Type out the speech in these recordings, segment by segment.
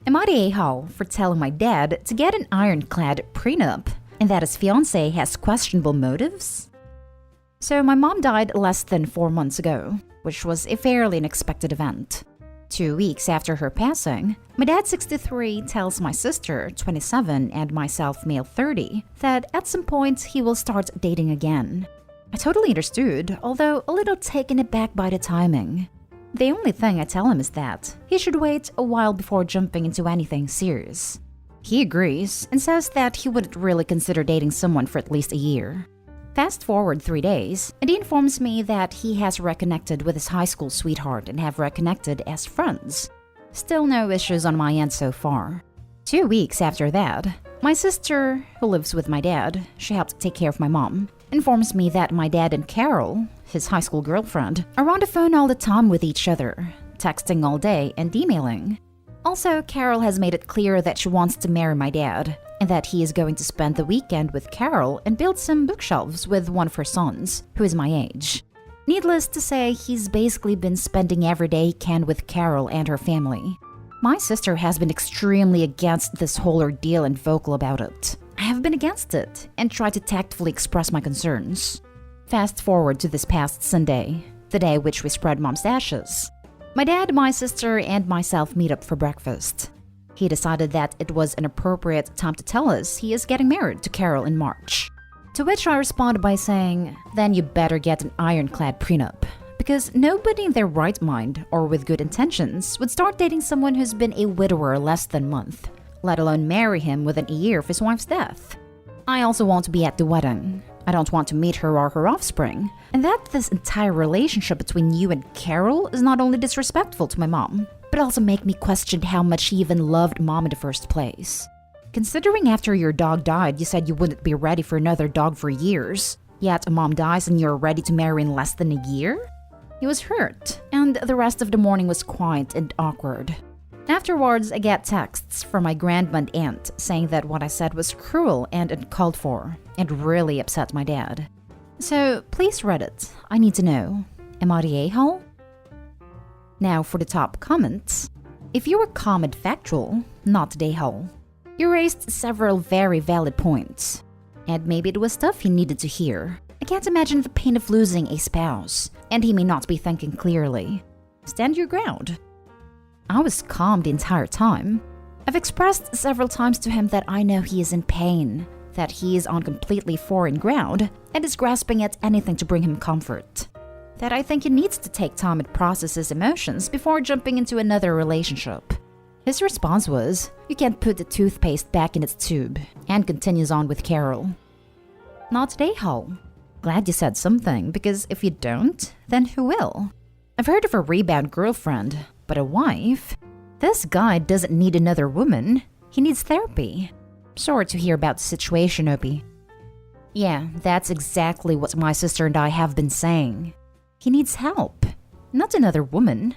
Am I the a-hole for telling my dad to get an ironclad prenup and that his fiancé has questionable motives? So my mom died less than 4 months ago, which was a fairly unexpected event. 2 weeks after her passing, my dad, 63, tells my sister, 27, and myself, male 30, that at some point he will start dating again. I totally understood, although a little taken aback by the timing. The only thing I tell him is that he should wait a while before jumping into anything serious. He agrees and says that he wouldn't really consider dating someone for at least a year. Fast forward 3 days, and he informs me that he has reconnected with his high school sweetheart and have reconnected as friends. Still no issues on my end so far. 2 weeks after that, my sister, who lives with my dad, she helped take care of my mom, informs me that my dad and Carol, his high school girlfriend, are on the phone all the time with each other, texting all day and emailing. Also, Carol has made it clear that she wants to marry my dad, and that he is going to spend the weekend with Carol and build some bookshelves with one of her sons, who is my age. Needless to say, he's basically been spending every day he can with Carol and her family. My sister has been extremely against this whole ordeal and vocal about it. I have been against it and tried to tactfully express my concerns. Fast forward to this past Sunday, the day which we spread mom's ashes. My dad, my sister, and myself meet up for breakfast. He decided that it was an appropriate time to tell us he is getting married to Carol in March. To which I responded by saying, then you better get an ironclad prenup, because nobody in their right mind or with good intentions would start dating someone who's been a widower less than a month, let alone marry him within a year of his wife's death. I also won't be at the wedding. I don't want to meet her or her offspring, and that this entire relationship between you and Carol is not only disrespectful to my mom, but also make me question how much she even loved mom in the first place. Considering after your dog died, you said you wouldn't be ready for another dog for years, yet mom dies and you're ready to marry in less than a year? He was hurt, and the rest of the morning was quiet and awkward. Afterwards, I get texts from my grandma and aunt saying that what I said was cruel and uncalled for, and really upset my dad. So please Reddit, I need to know, am I the a-hole? Now for the top comments. If you were calm and factual, not the a-hole. You raised several very valid points. And maybe it was stuff he needed to hear. I can't imagine the pain of losing a spouse, and he may not be thinking clearly. Stand your ground. I was calm the entire time. I've expressed several times to him that I know he is in pain, that he is on completely foreign ground, and is grasping at anything to bring him comfort. That I think he needs to take time and process his emotions before jumping into another relationship. His response was, you can't put the toothpaste back in its tube, and continues on with Carol. Not the a-hole. Glad you said something, because if you don't, then who will? I've heard of a rebound girlfriend, but a wife? This guy doesn't need another woman. He needs therapy. Sorry to hear about the situation, Opie. Yeah, that's exactly what my sister and I have been saying. He needs help, not another woman.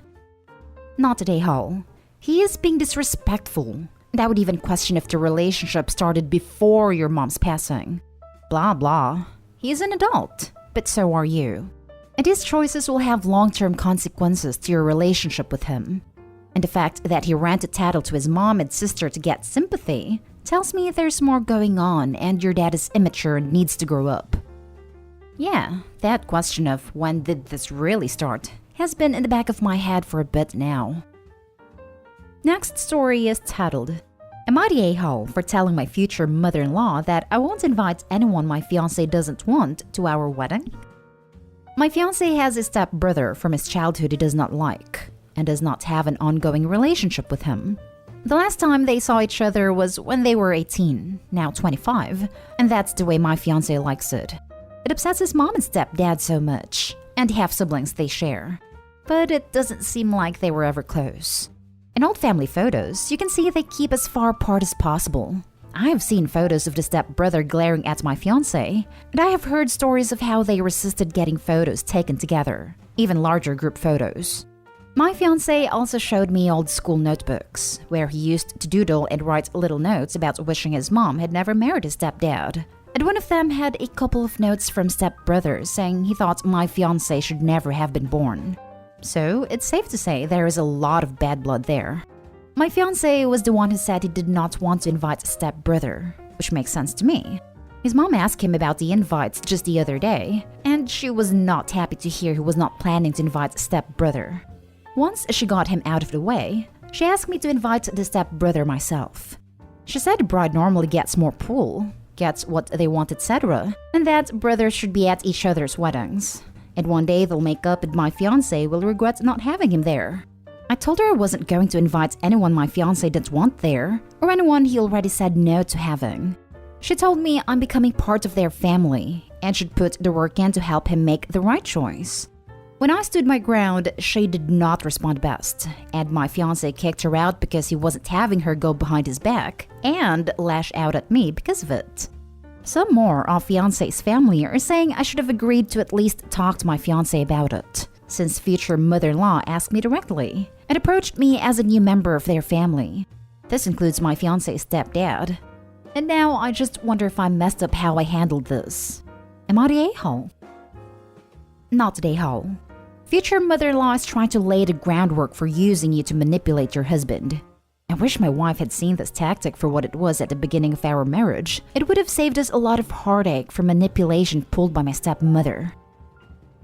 Not the a-hole. He is being disrespectful. And I would even question if the relationship started before your mom's passing. Blah blah. He is an adult, but so are you. And his choices will have long-term consequences to your relationship with him. And the fact that he ran to tattle to his mom and sister to get sympathy tells me there's more going on and your dad is immature and needs to grow up. Yeah, that question of when did this really start has been in the back of my head for a bit now. Next story is titled, am I the a-hole for telling my future mother-in-law that I won't invite anyone my fiancé doesn't want to our wedding? My fiancé has a step-brother from his childhood he does not like, and does not have an ongoing relationship with him. The last time they saw each other was when they were 18, now 25, and that's the way my fiancé likes it. It upsets his mom and stepdad so much, and the half-siblings they share. But it doesn't seem like they were ever close. In old family photos, you can see they keep as far apart as possible. I have seen photos of the stepbrother glaring at my fiancé, and I have heard stories of how they resisted getting photos taken together, even larger group photos. My fiancé also showed me old school notebooks, where he used to doodle and write little notes about wishing his mom had never married his stepdad. And one of them had a couple of notes from stepbrothers saying he thought my fiancé should never have been born. So it's safe to say there is a lot of bad blood there. My fiancé was the one who said he did not want to invite a stepbrother, which makes sense to me. His mom asked him about the invites just the other day, and she was not happy to hear he was not planning to invite a stepbrother. Once she got him out of the way, she asked me to invite the stepbrother myself. She said the bride normally gets more pull, gets what they want, etc., and that brothers should be at each other's weddings. And one day they'll make up and my fiancé will regret not having him there. I told her I wasn't going to invite anyone my fiancé didn't want there, or anyone he already said no to having. She told me I'm becoming part of their family and should put the work in to help him make the right choice. When I stood my ground, she did not respond best, and my fiancé kicked her out because he wasn't having her go behind his back and lash out at me because of it. Some more of fiancé's family are saying I should have agreed to at least talk to my fiancé about it, since future mother-in-law asked me directly and approached me as a new member of their family. This includes my fiancé's stepdad. And now I just wonder if I messed up how I handled this. Am I the a-hole? Not the a-hole. Future mother-in-law is trying to lay the groundwork for using you to manipulate your husband. I wish my wife had seen this tactic for what it was at the beginning of our marriage. It would have saved us a lot of heartache from manipulation pulled by my stepmother.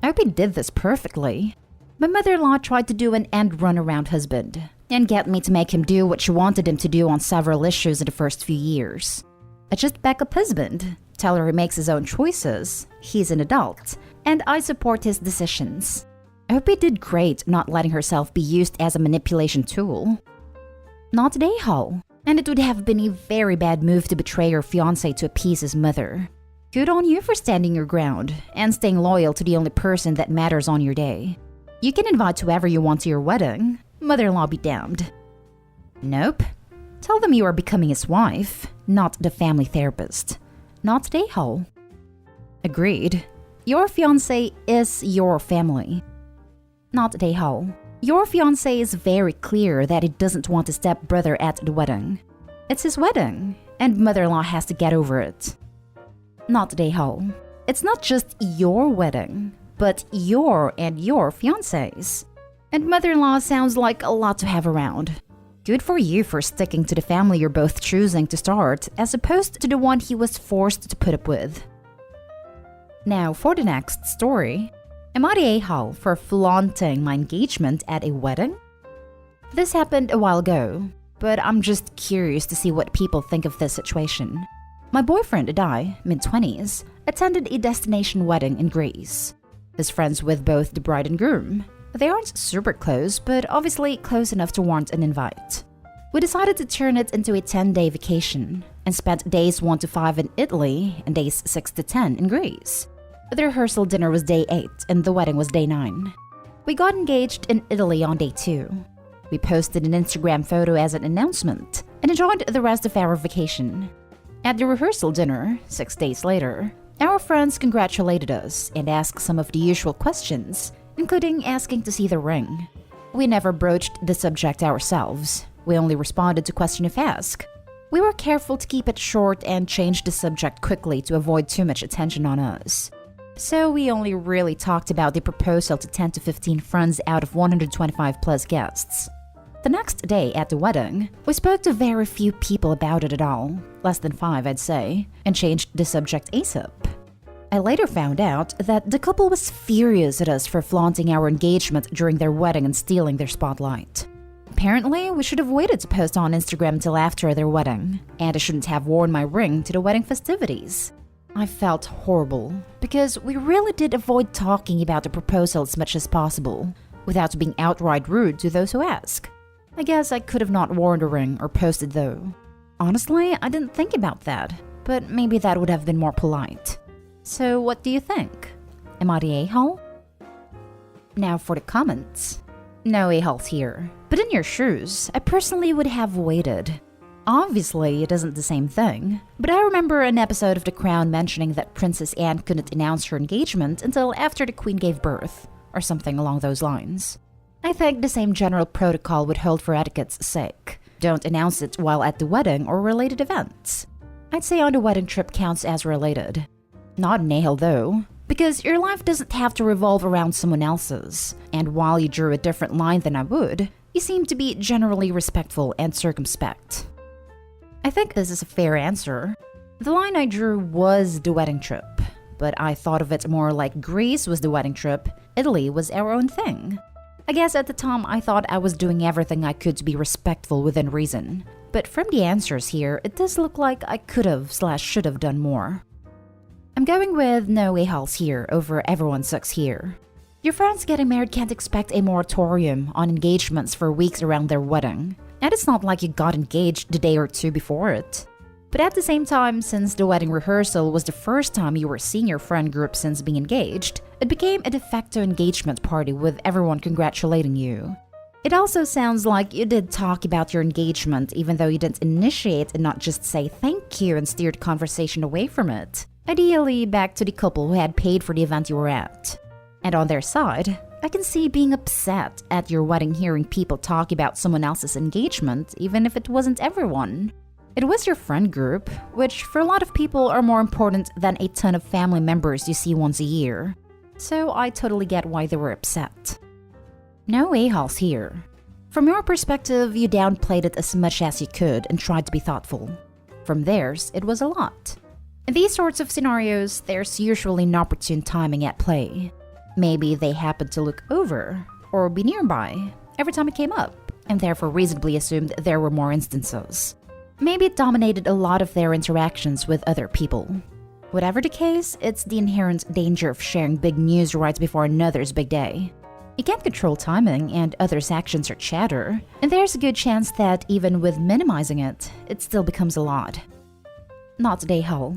I hope he did this perfectly. My mother-in-law tried to do an end run around husband and get me to make him do what she wanted him to do on several issues in the first few years. I just back up husband, tell her he makes his own choices, he's an adult, and I support his decisions. I hope he did great not letting herself be used as a manipulation tool. Not the a-hole, and it would have been a very bad move to betray your fiancé to appease his mother. Good on you for standing your ground and staying loyal to the only person that matters on your day. You can invite whoever you want to your wedding. Mother-in-law be damned. Nope. Tell them you are becoming his wife, not the family therapist. Not the a-hole. Agreed. Your fiancé is your family. Not the a-hole. Your fiancé is very clear that he doesn't want a stepbrother at the wedding. It's his wedding, and mother-in-law has to get over it. Not the a-hole. It's not just your wedding, but your and your fiancé's. And mother-in-law sounds like a lot to have around. Good for you for sticking to the family you're both choosing to start, as opposed to the one he was forced to put up with. Now for the next story. Am I the a-hole for flaunting my engagement at a wedding? This happened a while ago, but I'm just curious to see what people think of this situation. My boyfriend and I, mid-20s, attended a destination wedding in Greece. He's friends with both the bride and groom. They aren't super close, but obviously close enough to warrant an invite. We decided to turn it into a 10-day vacation and spent days 1 to 5 in Italy and days 6 to 10 in Greece. The rehearsal dinner was day 8 and the wedding was day 9. We got engaged in Italy on day 2. We posted an Instagram photo as an announcement and enjoyed the rest of our vacation. At the rehearsal dinner, 6 days later, our friends congratulated us and asked some of the usual questions, including asking to see the ring. We never broached the subject ourselves. We only responded to question if asked. We were careful to keep it short and changed the subject quickly to avoid too much attention on us. So we only really talked about the proposal to 10 to 15 friends out of 125 plus guests. The next day at the wedding, we spoke to very few people about it at all, less than 5 I'd say, and changed the subject ASAP. I later found out that the couple was furious at us for flaunting our engagement during their wedding and stealing their spotlight. Apparently, we should have waited to post on Instagram until after their wedding, and I shouldn't have worn my ring to the wedding festivities. I felt horrible, because we really did avoid talking about the proposal as much as possible, without being outright rude to those who ask. I guess I could have not worn the ring or posted though. Honestly, I didn't think about that, but maybe that would have been more polite. So what do you think? Am I the a-hole? Now for the comments. No a-holes here, but in your shoes, I personally would have waited. Obviously, it isn't the same thing, but I remember an episode of The Crown mentioning that Princess Anne couldn't announce her engagement until after the Queen gave birth, or something along those lines. I think the same general protocol would hold for etiquette's sake. Don't announce it while at the wedding or related events. I'd say on the wedding trip counts as related. Not an a-hole though, because your life doesn't have to revolve around someone else's, and while you drew a different line than I would, You seem to be generally respectful and circumspect. I think this is a fair answer. The line I drew was the wedding trip, but I thought of it more like Greece was the wedding trip, Italy was our own thing. I guess at the time I thought I was doing everything I could to be respectful within reason. But from the answers here, it does look like I could have/should have done more. I'm going with no a-holes here over everyone sucks here. Your friends getting married can't expect a moratorium on engagements for weeks around their wedding. And it's not like you got engaged the day or two before it. But at the same time, since the wedding rehearsal was the first time you were seeing your friend group since being engaged, it became a de facto engagement party with everyone congratulating you. It also sounds like you did talk about your engagement even though you didn't initiate and not just say thank you and steered conversation away from it. Ideally, back to the couple who had paid for the event you were at. And on their side, I can see being upset at your wedding hearing people talk about someone else's engagement even if it wasn't everyone. It was your friend group, which for a lot of people are more important than a ton of family members you see once a year. So I totally get why they were upset. No a-holes here. From your perspective, you downplayed it as much as you could and tried to be thoughtful. From theirs, it was a lot. In these sorts of scenarios, there's usually an opportune timing at play. Maybe they happened to look over or be nearby every time it came up, and therefore reasonably assumed there were more instances. Maybe it dominated a lot of their interactions with other people. Whatever the case, it's the inherent danger of sharing big news right before another's big day. You can't control timing, and others' actions are chatter, and there's a good chance that even with minimizing it, it still becomes a lot. Not the a-hole.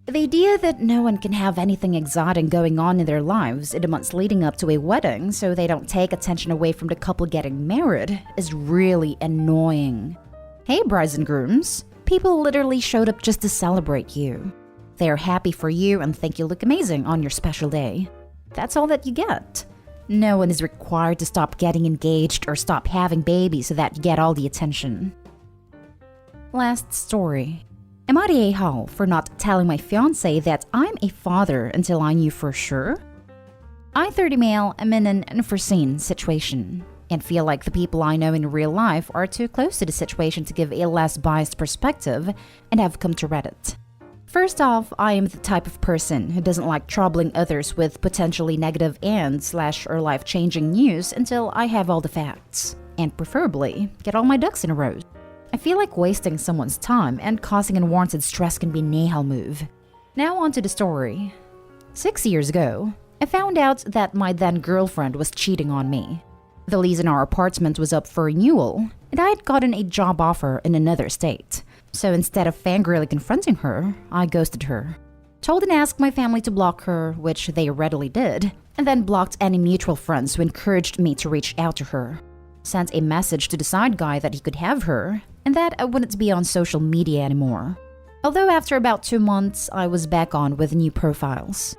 The idea that no one can have anything exciting going on in their lives in the months leading up to a wedding so they don't take attention away from the couple getting married is really annoying. Hey brides and grooms, people literally showed up just to celebrate you. They are happy for you and think you look amazing on your special day. That's all that you get. No one is required to stop getting engaged or stop having babies so that you get all the attention. Last story. Am I the a-hole for not telling my fiancé that I'm a father until I knew for sure? I, 30 male, am in an unforeseen situation and feel like the people I know in real life are too close to the situation to give a less biased perspective and have come to Reddit. First off, I am the type of person who doesn't like troubling others with potentially negative and/or life-changing news until I have all the facts, and preferably get all my ducks in a row. I feel like wasting someone's time and causing unwarranted stress can be an a-hole move. Now on to the story. 6 years ago, I found out that my then girlfriend was cheating on me. The lease in our apartment was up for renewal, and I had gotten a job offer in another state. So instead of fangirly confronting her, I ghosted her. Told and asked my family to block her, which they readily did, and then blocked any mutual friends who encouraged me to reach out to her. Sent a message to the side guy that he could have her, and that I wouldn't be on social media anymore. Although after about 2 months, I was back on with new profiles.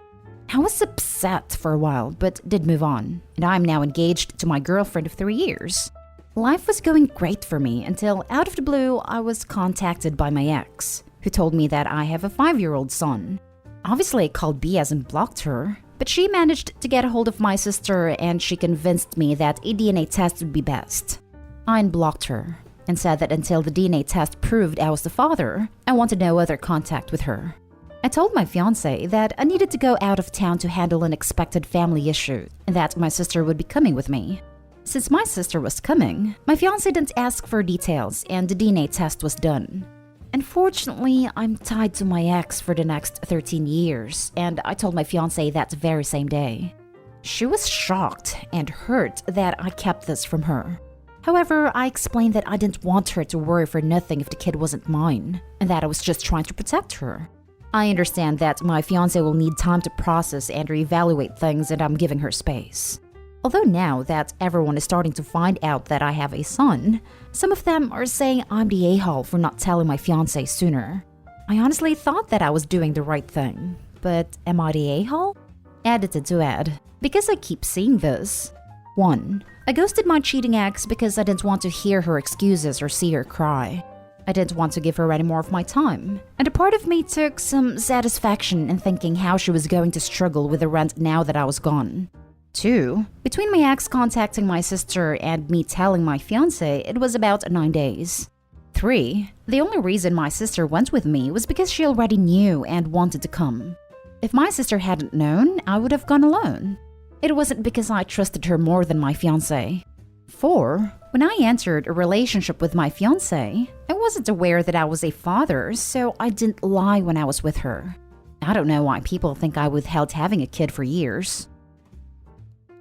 I was upset for a while, but did move on, and I'm now engaged to my girlfriend of 3 years. Life was going great for me until, out of the blue, I was contacted by my ex, who told me that I have a 5-year-old son. Obviously, I called BS and blocked her, but she managed to get a hold of my sister and she convinced me that a DNA test would be best. I unblocked her and said that until the DNA test proved I was the father, I wanted no other contact with her. I told my fiancé that I needed to go out of town to handle an unexpected family issue and that my sister would be coming with me. Since my sister was coming, my fiancé didn't ask for details and the DNA test was done. Unfortunately, I'm tied to my ex for the next 13 years, and I told my fiancé that very same day. She was shocked and hurt that I kept this from her. However, I explained that I didn't want her to worry for nothing if the kid wasn't mine, and that I was just trying to protect her. I understand that my fiancé will need time to process and reevaluate things, and I'm giving her space. Although now that everyone is starting to find out that I have a son, some of them are saying I'm the a-hole for not telling my fiancé sooner. I honestly thought that I was doing the right thing, but am I the a-hole? Edited to add, because I keep seeing this. 1. I ghosted my cheating ex because I didn't want to hear her excuses or see her cry. I didn't want to give her any more of my time, and a part of me took some satisfaction in thinking how she was going to struggle with the rent now that I was gone. 2. Between my ex contacting my sister and me telling my fiancé, it was about 9 days. 3. The only reason my sister went with me was because she already knew and wanted to come. If my sister hadn't known, I would have gone alone. It wasn't because I trusted her more than my fiancé. 4. When I entered a relationship with my fiancé, I wasn't aware that I was a father, so I didn't lie when I was with her. I don't know why people think I withheld having a kid for years.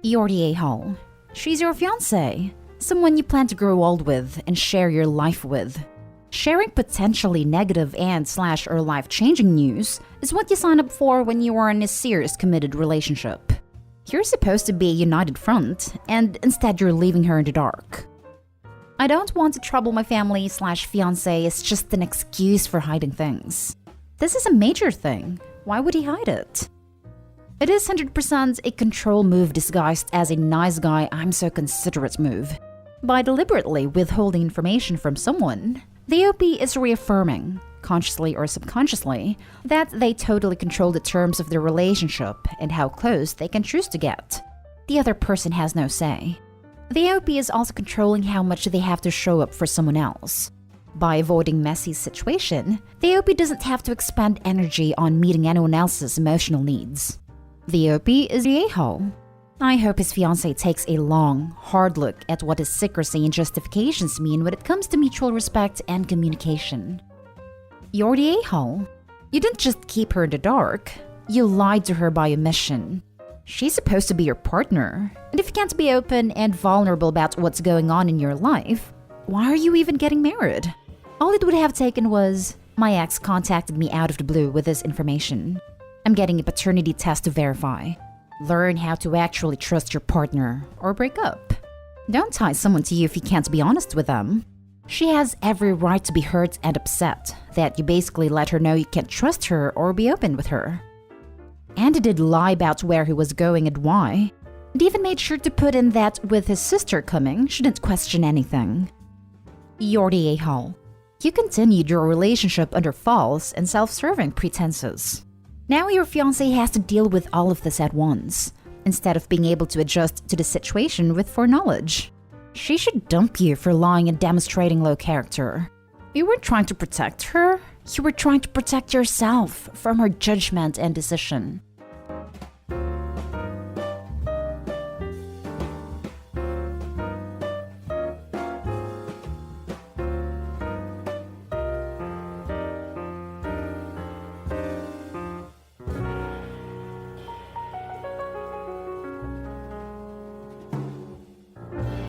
Yordi A-hole. She's your fiancé, someone you plan to grow old with and share your life with. Sharing potentially negative and/or life-changing news is what you sign up for when you are in a serious committed relationship. You're supposed to be a united front, and instead you're leaving her in the dark. I don't want to trouble my family/fiancé is just an excuse for hiding things. This is a major thing. Why would he hide it? It is 100% a control move disguised as a nice guy, I'm so considerate move. By deliberately withholding information from someone, the OP is reaffirming, consciously or subconsciously, that they totally control the terms of their relationship and how close they can choose to get. The other person has no say. The OP is also controlling how much they have to show up for someone else. By avoiding messy situation, the OP doesn't have to expend energy on meeting anyone else's emotional needs. The OP is the a-hole. I hope his fiancé takes a long, hard look at what his secrecy and justifications mean when it comes to mutual respect and communication. You're the a-hole. You didn't just keep her in the dark, you lied to her by omission. She's supposed to be your partner, and if you can't be open and vulnerable about what's going on in your life, why are you even getting married? All it would have taken was, my ex contacted me out of the blue with this information. I'm getting a paternity test to verify. Learn how to actually trust your partner, or break up. Don't tie someone to you if you can't be honest with them. She has every right to be hurt and upset that you basically let her know you can't trust her or be open with her. And he did lie about where he was going and why. And even made sure to put in that with his sister coming, she didn't question anything. You're the a-hole. You continued your relationship under false and self-serving pretenses. Now your fiancé has to deal with all of this at once, instead of being able to adjust to the situation with foreknowledge. She should dump you for lying and demonstrating low character. You weren't trying to protect her, you were trying to protect yourself from her judgment and decision.